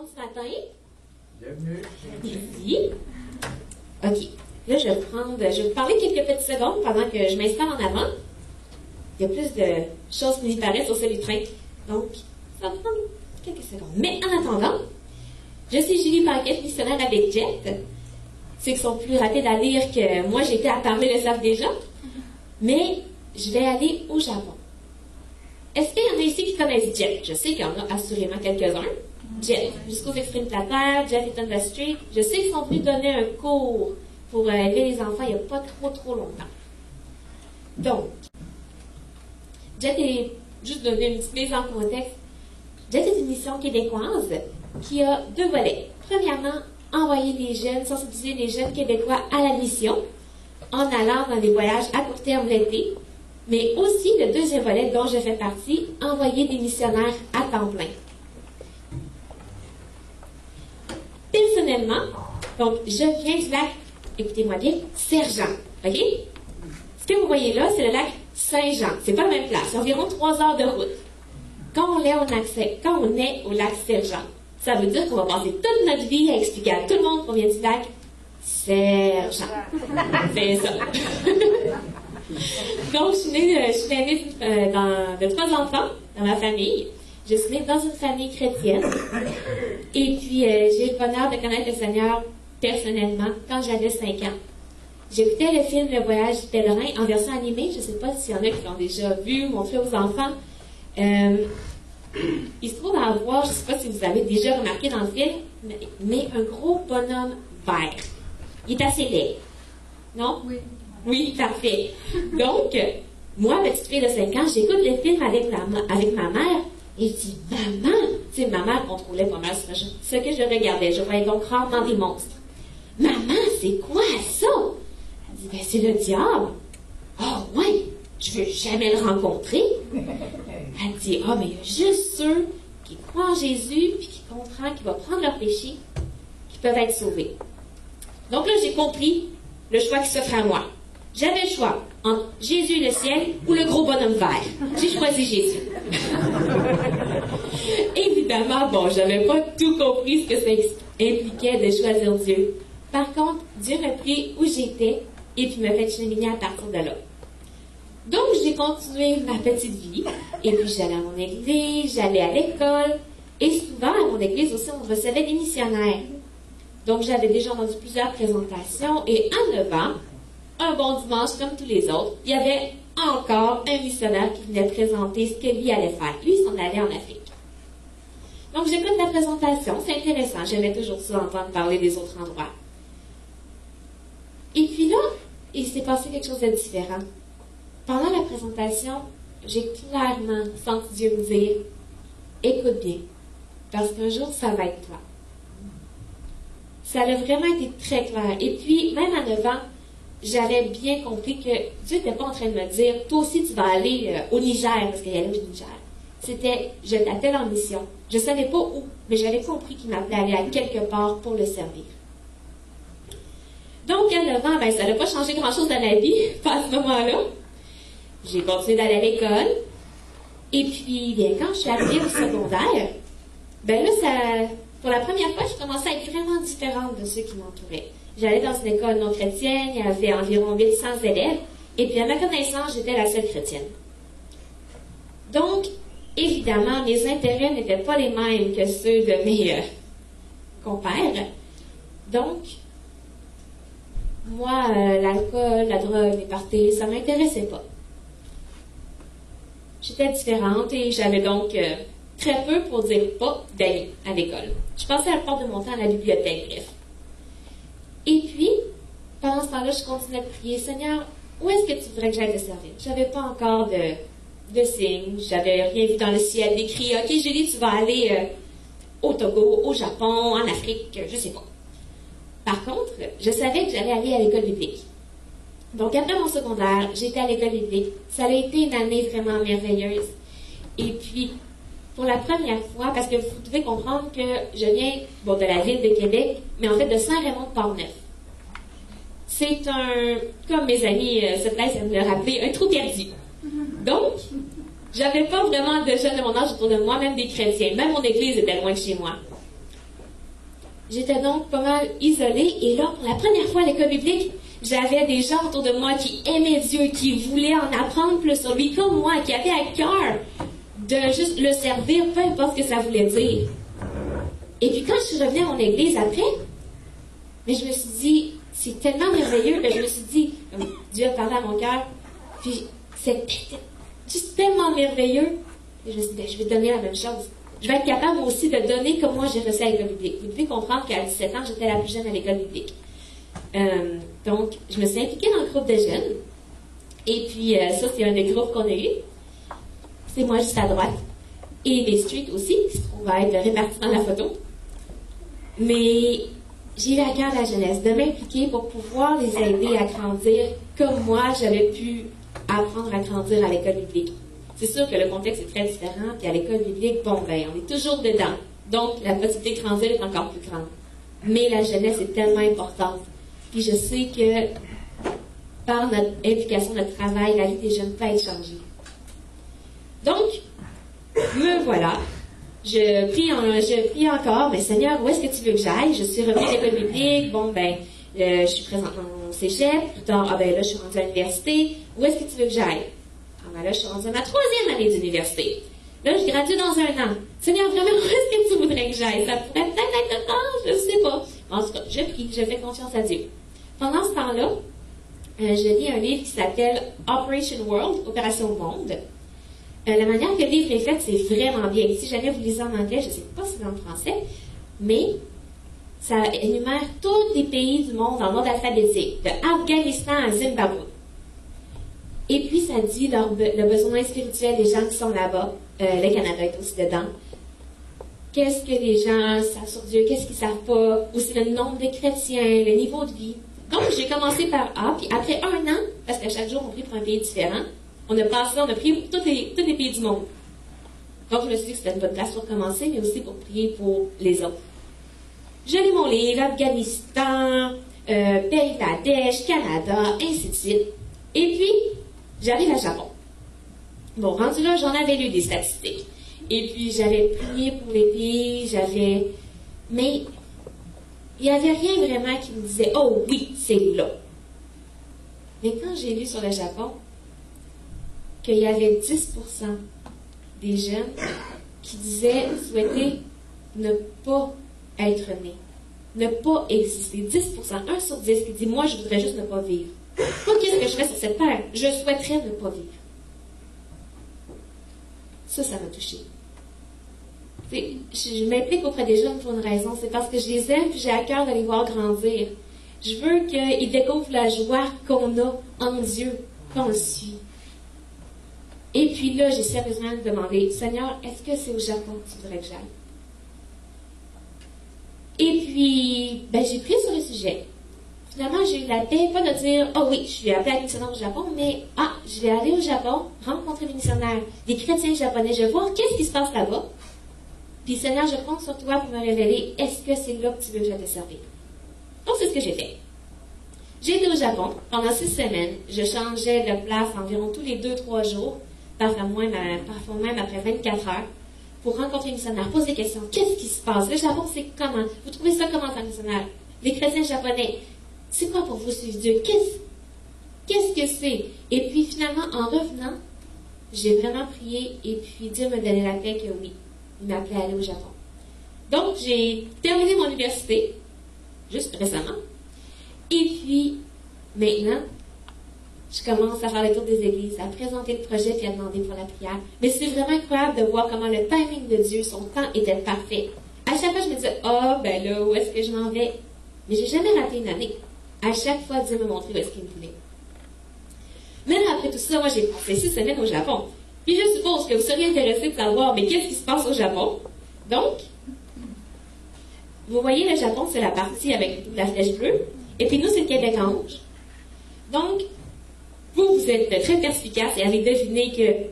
monde ce matin? Bienvenue. Merci. OK. Là, je vais vous parler quelques petites secondes pendant que je m'installe en avant. Il y a plus de choses qui m'y paraissent sur ce lutrin. Donc, ça va prendre quelques secondes. Mais en attendant, je suis Julie Paquette, missionnaire avec Jet. Ceux qui sont plus rapides à lire que moi, j'ai été à parler le savent déjà. Mais je vais aller au Japon. Est-ce qu'il y en a ici qui connaissent Jet? Je sais qu'il y en a assurément quelques-uns. Jet, jusqu'aux extrêmes de la terre, Jet est on the street. Je sais qu'ils sont venus donner un cours pour élever les enfants il n'y a pas trop longtemps. Donc, Jet est, juste donner une petite mise en contexte, Jet est une mission québécoise qui a deux volets. Premièrement, envoyer les jeunes, sensibiliser les jeunes Québécois à la mission en allant dans des voyages à court terme l'été, mais aussi le deuxième volet dont je fais partie, envoyer des missionnaires à temps plein. Personnellement, donc je viens du lac, écoutez-moi bien, Sergent, ok? Ce que vous voyez là, c'est le lac Saint-Jean. C'est pas la même place, c'est environ 3 heures de route. Quand on est au lac Sergent, ça veut dire qu'on va passer toute notre vie à expliquer à tout le monde qu'on vient du lac Sergent. C'est ça. Donc, je suis née de 3 enfants dans ma famille. Je suis née dans une famille chrétienne. Et puis, j'ai le bonheur de connaître le Seigneur personnellement quand j'avais 5 ans. J'écoutais le film Le Voyage du pèlerin en version animée. Je ne sais pas s'il y en a qui l'ont déjà vu, montré aux enfants. Il se trouve à avoir, je ne sais pas si vous avez déjà remarqué dans le film, mais un gros bonhomme vert. Il est assez laid. Non? Oui. Oui, parfait. Donc, moi, petite fille de 5 ans, j'écoute le film avec ma mère et je dis, maman, tu sais, ma mère contrôlait pas mal ce que je regardais. Je voyais donc rarement des monstres. Maman, c'est quoi ça? Elle dit, ben, c'est le diable. Oh, ouais, je veux jamais le rencontrer. Elle dit, ah, mais il y a juste ceux qui croient en Jésus puis qui comprennent qu'il va prendre leur péché, qui peuvent être sauvés. Donc là, j'ai compris le choix qui s'offre à moi. J'avais le choix entre Jésus et le ciel ou le gros bonhomme vert. J'ai choisi Jésus. Évidemment, bon, j'avais pas tout compris ce que ça impliquait de choisir Dieu. Par contre, Dieu m'a pris où j'étais et puis m'a fait cheminer à partir de là. Donc, j'ai continué ma petite vie. Et puis, j'allais à mon église, j'allais à l'école. Et souvent, à mon église aussi, on recevait des missionnaires. Donc, j'avais déjà entendu plusieurs présentations. Et à 9 ans, un bon dimanche comme tous les autres, il y avait encore un missionnaire qui venait présenter ce que lui allait faire. Lui, il s'en allait en Afrique. Donc, j'écoute la présentation. C'est intéressant. J'aimais toujours ça, entendre parler des autres endroits. Et puis là, il s'est passé quelque chose de différent. Pendant la présentation, j'ai clairement senti Dieu me dire « Écoute bien, parce qu'un jour, ça va être toi. » Ça a vraiment été très clair. Et puis, même à 9 ans, j'avais bien compris que Dieu n'était pas en train de me dire « Toi aussi, tu vas aller au Niger, parce qu'il y allait au Niger. » C'était « Je t'appelle en mission. » Je ne savais pas où, mais j'avais compris qu'il m'appelait à aller à quelque part pour le servir. Donc, à 9 ans, ben, ça n'a pas changé grand-chose dans la vie, pas à ce moment-là. J'ai continué d'aller à l'école. Et puis, bien, quand je suis arrivée au secondaire, ben là, pour la première fois, je commençais à être vraiment différente de ceux qui m'entouraient. J'allais dans une école non chrétienne, il y avait environ 800 élèves, et puis à ma connaissance, j'étais la seule chrétienne. Donc, évidemment, mes intérêts n'étaient pas les mêmes que ceux de mes compères. Donc, moi, l'alcool, la drogue, les parties, ça ne m'intéressait pas. J'étais différente et j'avais donc très peu, pour dire pas, d'amis à l'école. Je passais la plupart de mon temps à la bibliothèque, bref. Et puis, pendant ce temps-là, je continuais de prier, Seigneur, où est-ce que tu voudrais que j'aille te servir? Je n'avais pas encore de signes, j'avais rien vu dans le ciel d'écrit, OK, Julie, tu vas aller au Togo, au Japon, en Afrique, je sais pas. Par contre, je savais que j'allais aller à l'école biblique. Donc, après mon secondaire, j'étais à l'école biblique. Ça a été une année vraiment merveilleuse. Et puis, pour la première fois, parce que vous devez comprendre que je viens de la ville de Québec, mais en fait de Saint-Raymond-de-Port-Neuf. C'est comme mes amis se plaisent à me le rappeler, un trou perdu. Donc, j'avais pas vraiment de jeunes de mon âge autour de moi, même des chrétiens. Même mon église était loin de chez moi. J'étais donc pas mal isolée. Et là, pour la première fois à l'école biblique, j'avais des gens autour de moi qui aimaient Dieu, qui voulaient en apprendre plus sur lui, comme moi, qui avaient à cœur de juste le servir, peu importe ce que ça voulait dire. Et puis quand je suis revenue à mon église après, mais je me suis dit, c'est tellement merveilleux que je me suis dit, Dieu a parlé à mon cœur, puis c'était juste tellement merveilleux. Et je me suis dit, ben, je vais donner la même chose. Je vais être capable aussi de donner comme moi j'ai reçu à l'école biblique. Vous devez comprendre qu'à 17 ans, j'étais la plus jeune à l'école biblique. Donc, je me suis impliquée dans le groupe de jeunes. Et puis, ça, c'est un des groupes qu'on a eu. C'est moi juste à droite. Et les streets aussi, qui se trouvent à être répartis dans la photo. Mais j'ai eu à cœur la jeunesse, de m'impliquer pour pouvoir les aider à grandir comme moi, j'avais pu apprendre à grandir à l'école biblique. C'est sûr que le contexte est très différent, puis à l'école biblique, bon, ben, on est toujours dedans. Donc, la possibilité de grandir est encore plus grande. Mais la jeunesse est tellement importante. Puis je sais que par notre implication, notre travail, la vie des jeunes peut être changée. Donc, me voilà. Je prie encore, mais Seigneur, où est-ce que tu veux que j'aille? Je suis revenue à l'école biblique, bon, ben, je suis présentement au cégep, plus tard, ben là, je suis rendue à l'université. Où est-ce que tu veux que j'aille? Ah ben là, je suis rendue à ma 3e année d'université. Là, je gradue dans 1 an. Seigneur, vraiment, où est-ce que tu voudrais que j'aille? Ça pourrait peut-être être le temps, je ne sais pas. En tout cas, je prie, je fais confiance à Dieu. Pendant ce temps-là, je lis un livre qui s'appelle Operation World, Opération Monde. La manière que le livre est fait, c'est vraiment bien. Si jamais vous lisez en anglais, je ne sais pas si c'est en français, mais ça énumère tous les pays du monde en ordre alphabétique, de Afghanistan à Zimbabwe. Et puis, ça dit le besoin spirituel des gens qui sont là-bas. Le Canada est aussi dedans. Qu'est-ce que les gens savent sur Dieu, qu'est-ce qu'ils ne savent pas, aussi le nombre de chrétiens, le niveau de vie. Donc, j'ai commencé par A, puis après 1 an, parce qu'à chaque jour, on prie pour un pays différent, on a prié pour tous les pays du monde. Donc, je me suis dit que c'était une bonne place pour commencer, mais aussi pour prier pour les autres. J'ai lu mon livre, Afghanistan, Bangladesh, Canada, ainsi de suite. Et puis, j'arrive à Japon. Bon, rendu là, j'en avais lu des statistiques. Et puis, j'avais prié pour les pays, mais il n'y avait rien vraiment qui me disait « Oh oui, c'est là ». Mais quand j'ai lu sur le Japon, qu'il y avait 10% des jeunes qui disaient souhaiter ne pas être nés, ne pas exister. 10%, 1 sur 10 qui dit « Moi, je voudrais juste ne pas vivre ». Pas qu'est-ce que je fais sur cette terre, je souhaiterais ne pas vivre. Ça m'a touchée. Je m'implique auprès des jeunes pour une raison, c'est parce que je les aime et j'ai à cœur de les voir grandir. Je veux qu'ils découvrent la joie qu'on a en Dieu, qu'on le suit. Et puis là, j'ai sérieusement demandé, Seigneur, est-ce que c'est au Japon que tu voudrais que j'aille? Et puis, j'ai pris sur le sujet. Finalement, j'ai eu la paix, pas de dire, oh oui, je suis appelée à être missionnaire au Japon, mais, je vais aller au Japon, rencontrer des missionnaires, des chrétiens japonais, je vais voir qu'est-ce qui se passe là-bas. Puis, Seigneur, je compte sur toi pour me révéler, est-ce que c'est là que tu veux que je te serve? Donc, c'est ce que j'ai fait. J'ai été au Japon. Pendant 6 semaines, je changeais de place environ tous les 2-3 jours, parfois même après 24 heures, pour rencontrer les missionnaires, poser des questions. Qu'est-ce qui se passe? Le Japon, c'est comment? Vous trouvez ça comment, tant missionnaire? Les chrétiens japonais, c'est quoi pour vous suivre Dieu? Qu'est-ce que c'est? Et puis, finalement, en revenant, j'ai vraiment prié et puis Dieu m'a donné la paix que oui, il m'a appelé à aller au Japon. Donc, j'ai terminé mon université, juste récemment. Et puis, maintenant, je commence à faire le tour des églises, à présenter le projet puis à demander pour la prière. Mais c'est vraiment incroyable de voir comment le timing de Dieu, son temps était parfait. À chaque fois, je me disais, ben là, où est-ce que je m'en vais? Mais j'ai jamais raté une année. À chaque fois, Dieu me montrait où est-ce qu'il me voulait. Maintenant, après tout ça, moi, j'ai passé 6 semaines au Japon. Puis je suppose que vous seriez intéressé de savoir, mais qu'est-ce qui se passe au Japon? Donc, vous voyez, le Japon, c'est la partie avec la flèche bleue. Et puis nous, c'est le Québec en rouge. Donc, vous êtes très perspicace et avez deviné que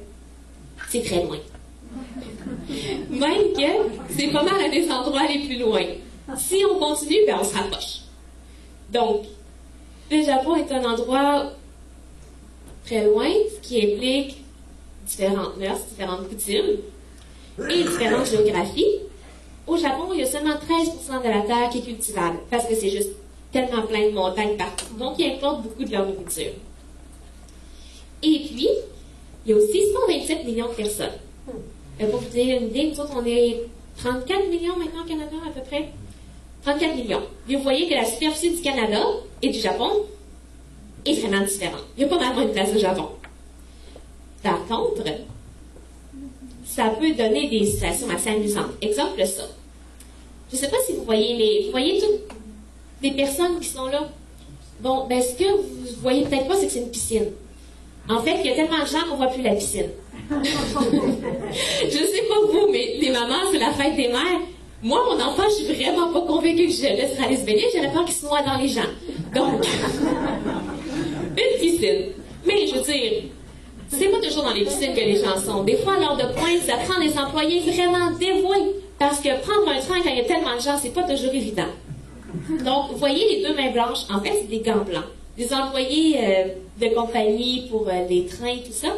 c'est très loin. Même que c'est pas mal à des endroits les plus loin. Si on continue, on se rapproche. Donc, le Japon est un endroit très loin, ce qui implique différentes mœurs, différentes coutumes et différentes géographies. au Japon, il y a seulement 13% de la terre qui est cultivable, parce que c'est juste tellement plein de montagnes partout. Donc, ils importent beaucoup de leur nourriture. Et puis, il y a aussi 127 millions de personnes. Pour vous donner une idée, nous autres, on est 34 millions maintenant au Canada, à peu près. 34 millions. Et vous voyez que la superficie du Canada et du Japon est vraiment différente. Il y a pas mal moins de place au Japon. Par contre, ça peut donner des situations assez amusantes. Exemple, ça. Je ne sais pas si vous voyez toutes les personnes qui sont là. Bon, ben, ce que vous voyez peut-être pas, c'est que c'est une piscine. En fait, il y a tellement de gens qu'on ne voit plus la piscine. Je ne sais pas vous, mais les mamans, c'est la fête des mères. Moi, mon enfant, je suis vraiment pas convaincue que je laisserai aller se baigner. J'aurais peur qu'il se noie dans les gens. Donc, une piscine. Mais, je veux dire, c'est pas toujours dans les piscines que les gens sont. Des fois, à l'heure de pointe, ça prend des employés vraiment dévoués. Parce que prendre un train quand il y a tellement de gens, c'est pas toujours évident. Donc, vous voyez les deux mains blanches, en fait, c'est des gants blancs. Des employés de compagnie pour les trains, tout ça.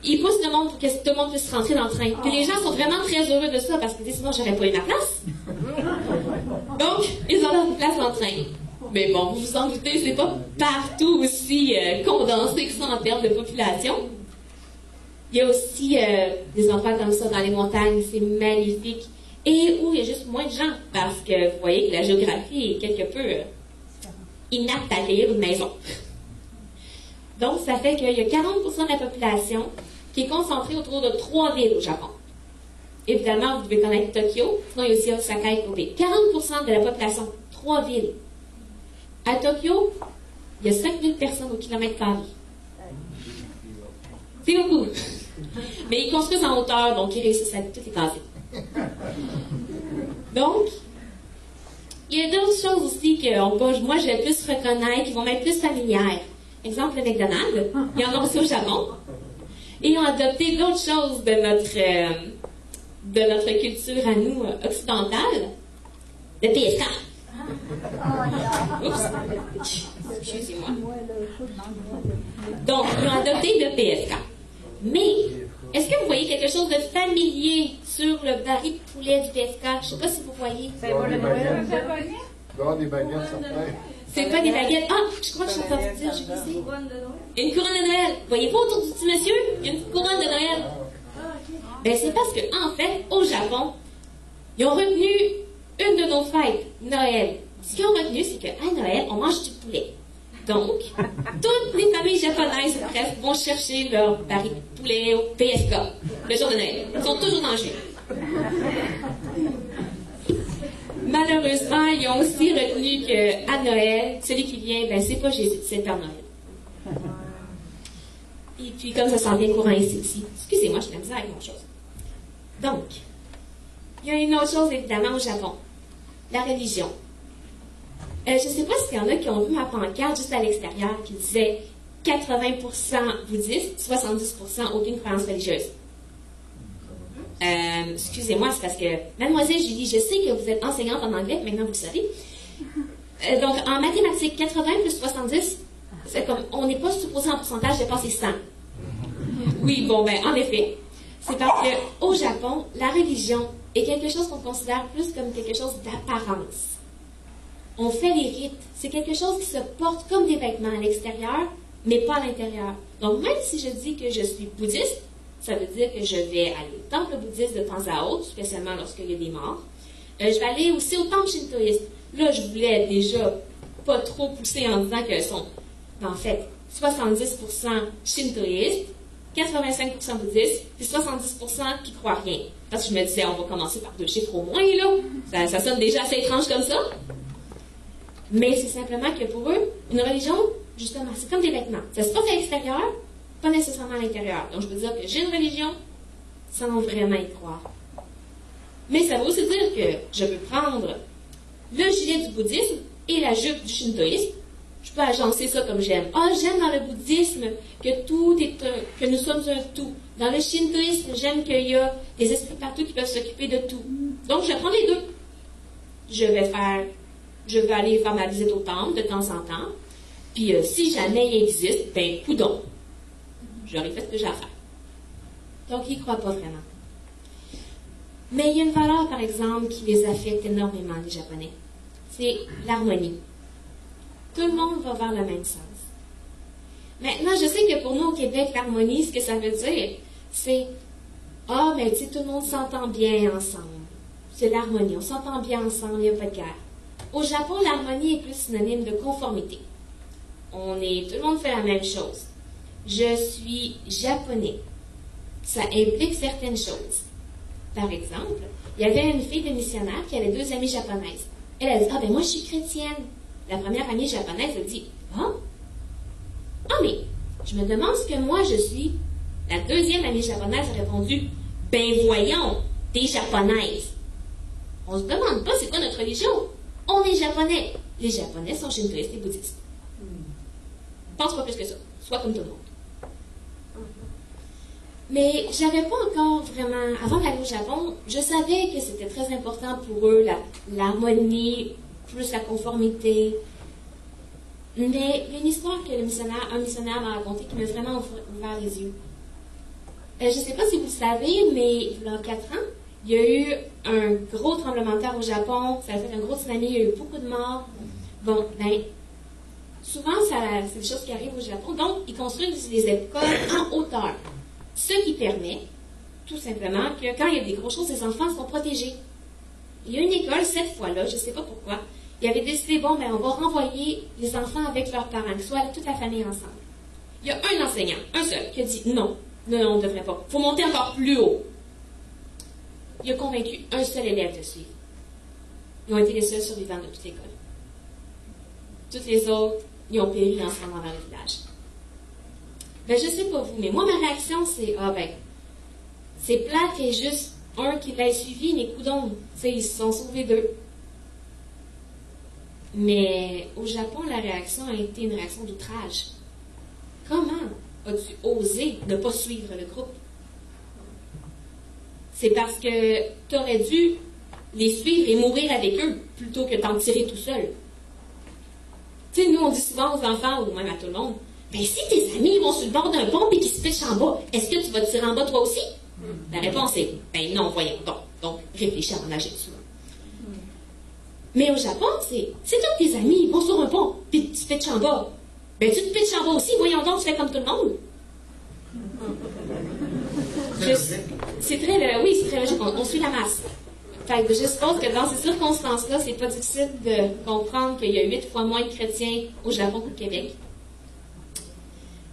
Ils poussent le monde pour que tout le monde puisse rentrer dans le train. Puis les gens sont vraiment très heureux de ça parce que sinon, j'aurais pas eu ma place. Donc, ils ont leur place dans le train. Mais bon, vous vous en doutez, c'est pas partout aussi condensé que ça en termes de population. Il y a aussi des endroits comme ça dans les montagnes, c'est magnifique. Et où il y a juste moins de gens parce que vous voyez que la géographie est quelque peu inapte à accueillir une maison. Donc, ça fait qu'il y a 40% de la population qui est concentrée autour de 3 villes au Japon. Évidemment, vous devez connaître Tokyo, sinon il y a aussi Osaka et Kobe. 40% de la population, 3 villes. À Tokyo, il y a 5000 personnes au kilomètre carré. C'est beaucoup. Mais ils construisent en hauteur, donc ils réussissent à tout écraser. Donc, il y a d'autres choses aussi que moi, je vais plus reconnaître, qui vont m'être plus familières. Exemple, le McDonald's. Il y en a aussi au Japon. Et ils ont adopté d'autres choses de notre culture à nous, occidentale. Le PSK. Oups. Excusez-moi. Donc, ils ont adopté le PSK. Mais, est-ce que vous voyez quelque chose de familier sur le baril de poulet du PSK? Je ne sais pas si vous voyez. C'est pas le Noël. Des baguettes, certains. C'est pas des baguettes. Ah, je crois que je suis entendu dire, je sais. Une couronne de Noël. Voyez-vous autour du petit monsieur? Il y a une couronne de Noël. Ben, c'est parce que, en fait, au Japon, ils ont retenu une de nos fêtes, Noël. Ce qu'ils ont retenu, c'est qu'à Noël, on mange du poulet. Donc, toutes les familles japonaises, presque, vont chercher leur baril de poulet au PSK, le jour de Noël. Ils sont toujours dans le jus. Malheureusement, ils ont aussi retenu qu'à Noël, celui qui vient, ben, c'est pas Jésus, c'est Père Noël. Et puis, comme ça s'en vient courant ici aussi. Excusez-moi, je suis misère avec mon chose. Donc, il y a une autre chose, évidemment, au Japon. La religion. Je ne sais pas s'il y en a qui ont vu ma pancarte juste à l'extérieur qui disait 80% bouddhiste, 70% aucune croyance religieuse. Excusez-moi, c'est parce que, Mademoiselle Julie, je sais que vous êtes enseignante en anglais, maintenant vous le savez. Donc, en mathématiques, 80 plus 70, c'est comme, on n'est pas supposé en pourcentage dépasser 100. Oui, bon, ben, en effet. C'est parce qu'au Japon, la religion est quelque chose qu'on considère plus comme quelque chose d'apparence. On fait les rites. C'est quelque chose qui se porte comme des vêtements à l'extérieur, mais pas à l'intérieur. Donc, même si je dis que je suis bouddhiste, ça veut dire que je vais aller au temple bouddhiste de temps à autre, spécialement lorsqu'il y a des morts. Je vais aller aussi au temple shintoïste. Là, je voulais déjà pas trop pousser en disant qu'elles sont, en fait, 70% shintoïstes, 85% bouddhistes, puis 70% qui croient rien. Parce que je me disais, on va commencer par 2 chiffres au moins, là. Ça sonne déjà assez étrange comme ça. Mais c'est simplement que pour eux, une religion, justement, c'est comme des vêtements. Ça se passe à l'extérieur, pas nécessairement à l'intérieur. Donc, je veux dire que j'ai une religion sans vraiment y croire. Mais ça veut aussi dire que je peux prendre le gilet du bouddhisme et la jupe du shintoïsme. Je peux agencer ça comme j'aime. Ah, j'aime dans le bouddhisme que tout est que nous sommes un tout. Dans le shintoïsme, j'aime qu'il y a des esprits partout qui peuvent s'occuper de tout. Donc, je vais prendre les deux. Je vais aller faire ma visite au temple de temps en temps. Puis, si jamais il existe, ben, coudonc. J'aurais fait ce que j'ai à faire. Donc, ils ne croient pas vraiment. Mais il y a une valeur, par exemple, qui les affecte énormément, les Japonais. C'est l'harmonie. Tout le monde va vers le même sens. Maintenant, je sais que pour nous, au Québec, l'harmonie, ce que ça veut dire, c'est « Ah, mais tu sais, tout le monde s'entend bien ensemble. » C'est l'harmonie. On s'entend bien ensemble, il n'y a pas de guerre. Au Japon, l'harmonie est plus synonyme de conformité. Tout le monde fait la même chose. Je suis japonais. Ça implique certaines choses. Par exemple, il y avait une fille de missionnaire qui avait 2 amies japonaises. Elle a dit, ah ben moi je suis chrétienne. La première amie japonaise a dit, ah mais je me demande ce que moi je suis. La deuxième amie japonaise a répondu, ben voyons, t'es japonaise. On se demande pas c'est quoi notre religion. On est japonais. Les japonais sont shintoïstes et bouddhistes. Pense pas plus que ça. Sois comme tout le monde. Mais j'avais pas encore vraiment, avant d'aller au Japon, je savais que c'était très important pour eux, l'harmonie, plus la conformité. Mais il y a une histoire que un missionnaire m'a racontée qui m'a vraiment ouvert les yeux. Je ne sais pas si vous le savez, mais il y a 4 ans, il y a eu un gros tremblement de terre au Japon, ça a fait un gros tsunami, il y a eu beaucoup de morts. Bon, ben, souvent, c'est des choses qui arrivent au Japon, donc ils construisent des écoles en hauteur. Ce qui permet, tout simplement, que quand il y a des grosses choses, les enfants sont protégés. Il y a une école, cette fois-là, je ne sais pas pourquoi, il avait décidé, bon, ben, on va renvoyer les enfants avec leurs parents, que ce soit toute la famille ensemble. Il y a un enseignant, un seul, qui a dit non, on ne devrait pas. Il faut monter encore plus haut. Il a convaincu un seul élève de suivre. Ils ont été les seuls survivants de toute l'école. Toutes les autres, ils ont péri en se rendant dans le village. Ben, je sais pas vous, mais moi, ma réaction, c'est, ah ben, c'est plate qu'il y ait juste un qui l'ait suivi, mais coudonc, tu sais, ils se sont sauvés 2. Mais au Japon, la réaction a été une réaction d'outrage. Comment as-tu osé ne pas suivre le groupe? C'est parce que tu aurais dû les suivre et mourir avec eux, plutôt que t'en tirer tout seul. Tu sais, nous, on dit souvent aux enfants, ou même à tout le monde, ben si tes amis vont sur le bord d'un pont et qu'ils se pitchent en bas, est-ce que tu vas te tirer en bas toi aussi? La réponse est, ben non, voyons. Bon, donc, réfléchis avant d'agir dessus. Mais au Japon, c'est toi tes amis vont sur un pont, puis tu te pitches en bas. Ben tu te pitches en bas aussi, voyons donc, tu fais comme tout le monde. C'est très, oui, c'est très logique, on suit la masse. Fait que je suppose que dans ces circonstances-là, c'est pas difficile de comprendre qu'il y a 8 fois moins de chrétiens au Japon qu'au Québec.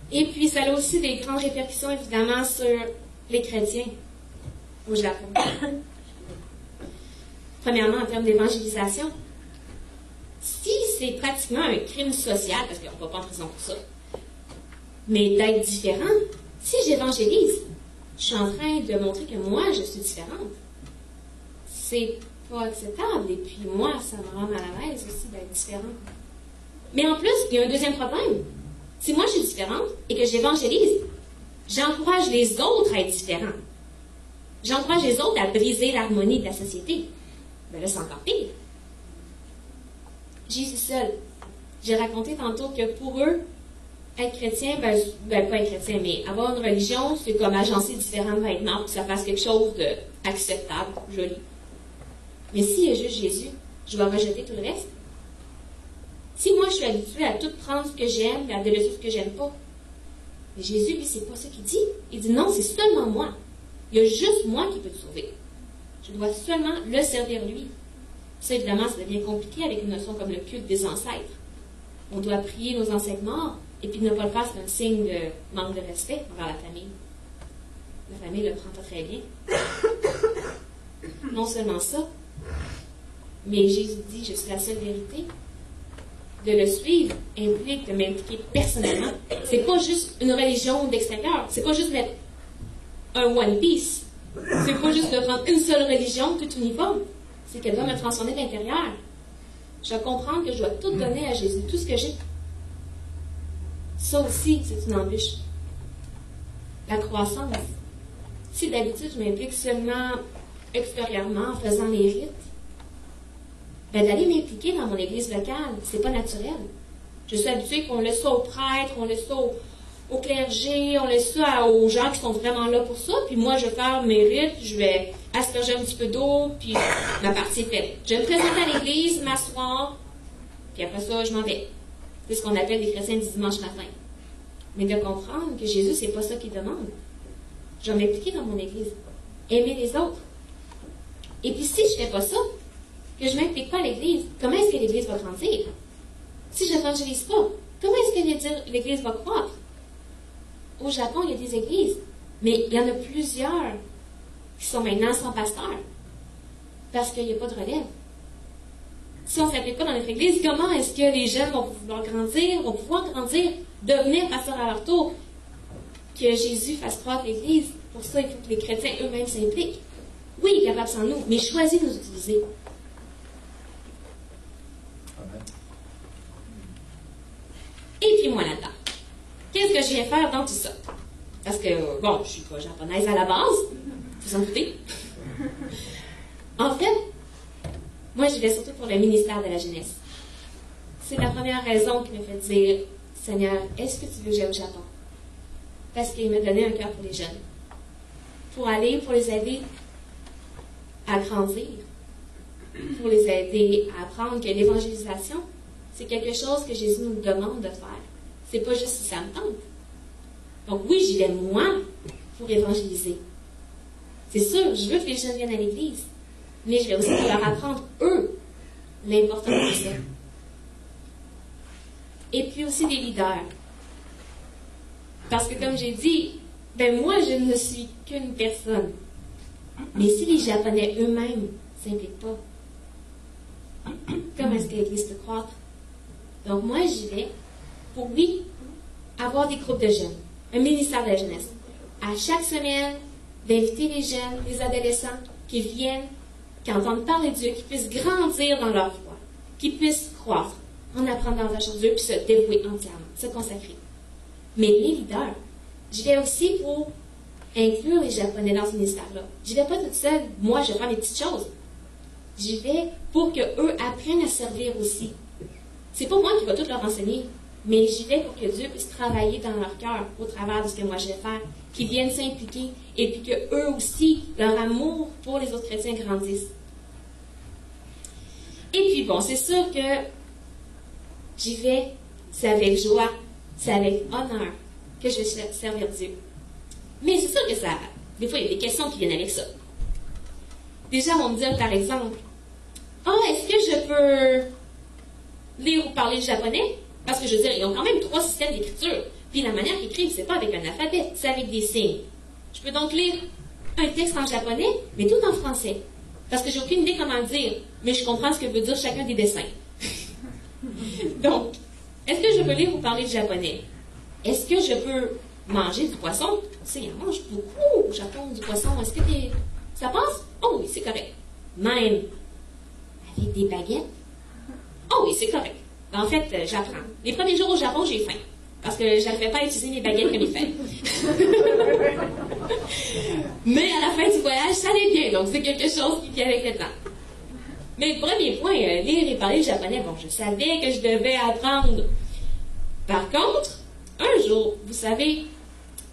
Et puis, ça a aussi des grandes répercussions, évidemment, sur les chrétiens au Japon. Premièrement, en termes d'évangélisation. Si c'est pratiquement un crime social, parce qu'on ne va pas en prison pour ça, mais d'être différent, si j'évangélise, je suis en train de montrer que moi, je suis différente. C'est pas acceptable. Et puis moi, ça me rend mal à l'aise aussi d'être différente. Mais en plus, il y a un deuxième problème. Si moi, je suis différente et que j'évangélise, j'encourage les autres à être différents. J'encourage les autres à briser l'harmonie de la société. Ben là, c'est encore pire. Jésus seul. J'ai raconté tantôt que pour eux, être chrétien, ben pas être chrétien, mais avoir une religion, c'est comme agencer différents vêtements pour que ça fasse quelque chose d'acceptable, joli. Mais s'il y a juste Jésus, je dois rejeter tout le reste. Si moi, je suis habituée à tout prendre ce que j'aime et à délaisser ce que j'aime pas, mais Jésus, lui, c'est pas ça qu'il dit. Il dit non, c'est seulement moi. Il y a juste moi qui peux te sauver. Je dois seulement le servir lui. Ça, évidemment, ça devient compliqué avec une notion comme le culte des ancêtres. On doit prier nos ancêtres morts, et puis ne pas le faire, c'est un signe de manque de respect envers la famille. La famille le prend pas très bien. Non seulement ça, mais Jésus dit, je suis la seule vérité. De le suivre implique de m'impliquer personnellement. C'est pas juste une religion d'extérieur. C'est pas juste mettre un One Piece. C'est pas juste de prendre une seule religion, toute uniforme. C'est qu'elle doit me transformer de l'intérieur. Je dois comprendre que je dois tout donner à Jésus, tout ce que j'ai. Ça aussi, c'est une embûche. La croissance. Si d'habitude, je m'implique seulement extérieurement en faisant les rites, ben d'aller m'impliquer dans mon église locale, c'est pas naturel. Je suis habituée qu'on laisse ça au prêtre, qu'on laisse ça au clergé, on laisse ça aux gens qui sont vraiment là pour ça, puis moi, je vais faire mes rites, je vais asperger un petit peu d'eau, puis ma partie est faite. Je me présente à l'église, m'asseoir, puis après ça, je m'en vais. C'est ce qu'on appelle les chrétiens du dimanche matin. Mais de comprendre que Jésus, c'est pas ça qu'il demande. Je vais m'impliquer dans mon église. Aimer les autres. Et puis si je fais pas ça, que je m'implique pas à l'église, comment est-ce que l'église va grandir? Si je n'évangélise pas, comment est-ce que l'église va croître? Au Japon, il y a des églises, mais il y en a plusieurs qui sont maintenant sans pasteur, parce qu'il n'y a pas de relève. Si on ne s'implique pas dans notre église, comment est-ce que les jeunes vont pouvoir grandir, devenir pasteurs à leur tour? Que Jésus fasse croître l'église. Pour ça, il faut que les chrétiens eux-mêmes s'impliquent. Oui, il est capable sans nous, mais choisis de nous utiliser. Amen. Et puis moi là-dedans, qu'est-ce que je viens faire dans tout ça? Parce que, bon, je suis pas japonaise à la base, vous en doutez. En fait, moi j'y vais surtout pour le ministère de la jeunesse. C'est la première raison qui me fait dire, Seigneur, est-ce que tu veux que j'aille au Japon? Parce qu'il m'a donné un cœur pour les jeunes. Pour les aider à grandir. Pour les aider à apprendre que l'évangélisation, c'est quelque chose que Jésus nous demande de faire. C'est pas juste si ça me tente. Donc oui, j'y vais moi pour évangéliser. C'est sûr, je veux que les jeunes viennent à l'église. Mais je vais aussi leur apprendre, eux, l'importance de ça. Et puis aussi des leaders. Parce que comme j'ai dit, moi je ne suis qu'une personne. Mais si les Japonais eux-mêmes ne s'impliquent pas, comment est-ce que l'Église peut croître? Donc moi j'y vais pour, oui, avoir des groupes de jeunes, un ministère de la jeunesse. À chaque semaine, d'inviter les jeunes, les adolescents qui viennent, qui entendent parler de Dieu, qui puissent grandir dans leur foi, qui puissent croître en apprenant davantage de Dieu, puis se dévouer entièrement, se consacrer. Mais les leaders, j'y vais aussi pour inclure les Japonais dans ce ministère-là. J'y vais pas toute seule, moi je vais faire mes petites choses. J'y vais pour qu'eux apprennent à servir aussi. C'est pas moi qui vais tout leur enseigner, mais j'y vais pour que Dieu puisse travailler dans leur cœur au travers de ce que moi je vais faire, qu'ils viennent s'impliquer, et puis que eux aussi, leur amour pour les autres chrétiens grandisse. Et puis bon, c'est sûr que j'y vais, c'est avec joie, c'est avec honneur que je vais servir Dieu. Mais c'est sûr que ça, des fois, il y a des questions qui viennent avec ça. Déjà, on va me dire, par exemple, est-ce que je peux lire ou parler le japonais? Parce que je veux dire, ils ont quand même 3 systèmes d'écriture. Puis la manière qu'ils écrivent, c'est pas avec un alphabet, c'est avec des signes. Je peux donc lire un texte en japonais, mais tout en français. Parce que j'ai aucune idée comment le dire, mais je comprends ce que veut dire chacun des dessins. Donc, est-ce que je peux lire ou parler le japonais? Est-ce que je peux manger du poisson? Tu sais, on mange beaucoup au Japon du poisson. Est-ce que ça passe? Oh oui, c'est correct. Même avec des baguettes? Oh oui, c'est correct. En fait, j'apprends. Les premiers jours au Japon, j'ai faim. Parce que je n'arrivais pas à utiliser mes baguettes comme il fallait. Mais à la fin du voyage, ça allait bien. Donc, c'est quelque chose qui vient avec le temps. Mais le premier point, lire et parler le japonais, bon, je savais que je devais apprendre. Par contre, un jour, vous savez,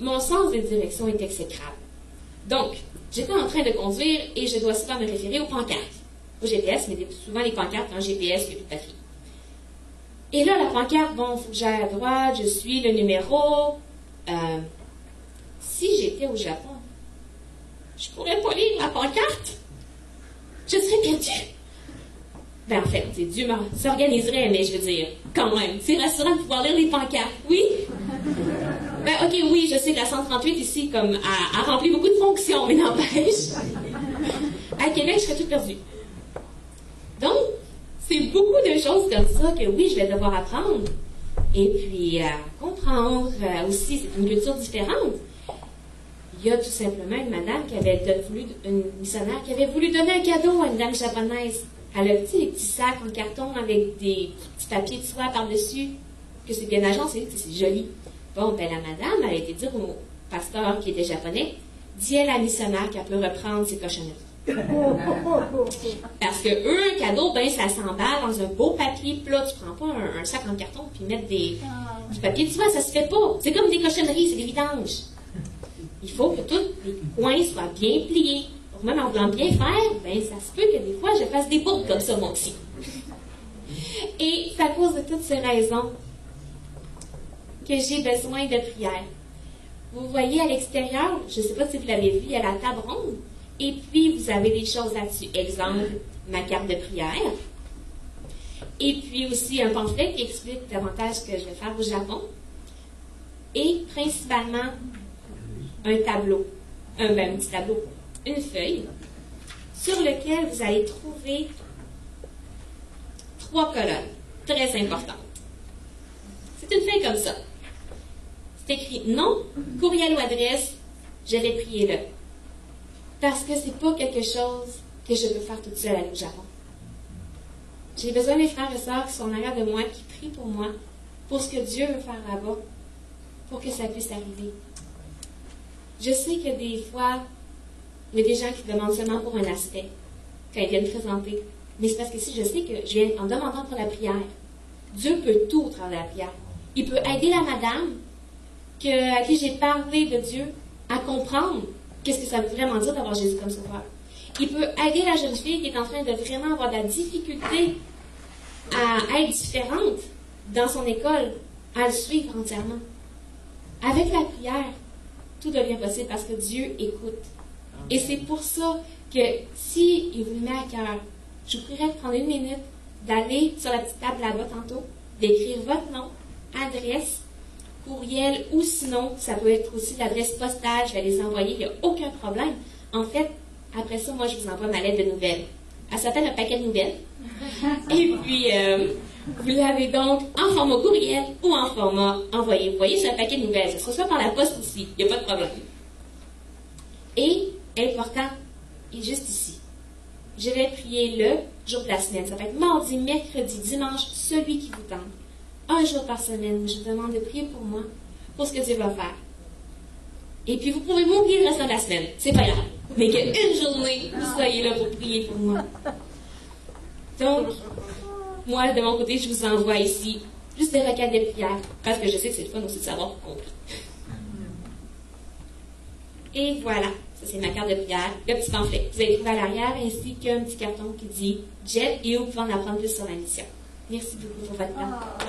mon sens de direction est exécrable. Donc, j'étais en train de conduire et je dois souvent me référer aux pancartes. Au GPS, mais souvent les pancartes en GPS, il n'y a plus de batterie. Et là, la pancarte, bon, il faut que j'aille à droite, je suis le numéro. Si j'étais au Japon, je pourrais pas lire la pancarte. Je serais perdue. Ben, en fait, Dieu s'organiserait, mais je veux dire, quand même, c'est rassurant de pouvoir lire les pancartes, oui? Ben, ok, oui, je sais que la 138 ici, comme, a rempli beaucoup de fonctions, mais n'empêche. À Québec, je serais toute perdue. Donc, c'est beaucoup de choses comme ça que, oui, je vais devoir apprendre. Et puis, comprendre aussi, c'est une culture différente. Il y a tout simplement une madame qui avait une missionnaire qui avait voulu donner un cadeau à une dame japonaise. Elle a petit les petits sacs en carton avec des petits papiers de soie par-dessus, que c'est bien agencé, c'est joli. Bon, ben la madame, elle a été dire au pasteur qui était japonais, dis à la missionnaire qu'elle peut reprendre ses cochonneries. Parce que eux, un cadeau, ben, ça s'emballe dans un beau papier. Puis là, tu prends pas un sac en carton puis mettre du papier. Tu vois, ça se fait pas. C'est comme des cochonneries, c'est des vidanges. Il faut que tous les coins soient bien pliés. Donc, même en voulant bien faire, ben, ça se peut que des fois, je fasse des boucles comme ça, moi aussi. Et c'est à cause de toutes ces raisons que j'ai besoin de prière. Vous voyez à l'extérieur, je ne sais pas si vous l'avez vu, il y a la table ronde. Et puis, vous avez des choses là-dessus. Exemple, ma carte de prière. Et puis aussi un pamphlet qui explique davantage ce que je vais faire au Japon. Et principalement, un tableau. Un petit tableau. Une feuille sur lequel vous allez trouver 3 colonnes très importantes. C'est une feuille comme ça. C'est écrit nom, courriel ou adresse, je vais prier là. Parce que c'est pas quelque chose que je peux faire toute seule aller au Japon. J'ai besoin des frères et sœurs qui sont en arrière de moi, qui prient pour moi, pour ce que Dieu veut faire là-bas, pour que ça puisse arriver. Je sais que des fois, il y a des gens qui demandent seulement pour un aspect, quand ils viennent présenter. Mais c'est parce que si je sais que je viens en demandant pour la prière, Dieu peut tout au travers de la prière. Il peut aider la madame à qui j'ai parlé de Dieu à comprendre qu'est-ce que ça veut vraiment dire d'avoir Jésus comme sauveur. Il peut aider la jeune fille qui est en train de vraiment avoir de la difficulté à être différente dans son école, à le suivre entièrement. Avec la prière, tout devient possible parce que Dieu écoute. Et c'est pour ça que si il vous le met à cœur, je vous prierai de prendre 1 minute, d'aller sur la petite table là-bas tantôt, d'écrire votre nom, adresse, courriel, ou sinon, ça peut être aussi l'adresse postale, je vais les envoyer, il n'y a aucun problème. En fait, après ça, moi, je vous envoie ma lettre de nouvelles. Elle s'appelle un paquet de nouvelles. Et puis, vous l'avez donc en format courriel ou en format envoyé. Vous voyez, c'est un paquet de nouvelles. Ça se reçoit par la poste aussi. Il n'y a pas de problème. Et, important, et juste ici, je vais prier le jour de la semaine. Ça va être mardi, mercredi, dimanche, celui qui vous tente. 1 jour par semaine où je vous demande de prier pour moi, pour ce que Dieu va faire. Et puis, vous pouvez m'oublier le reste de la semaine. C'est pas grave. Mais qu'une journée, vous soyez là pour prier pour moi. Donc, moi, de mon côté, je vous envoie ici juste des requêtes de prière, parce que je sais que c'est le fun aussi de savoir qu'on prie. Et voilà, ça c'est ma carte de prière, le petit pamphlet. Vous allez trouver à l'arrière, ainsi qu'un petit carton qui dit « Jet » et où vous pouvez en apprendre plus sur la mission. Merci beaucoup pour votre temps.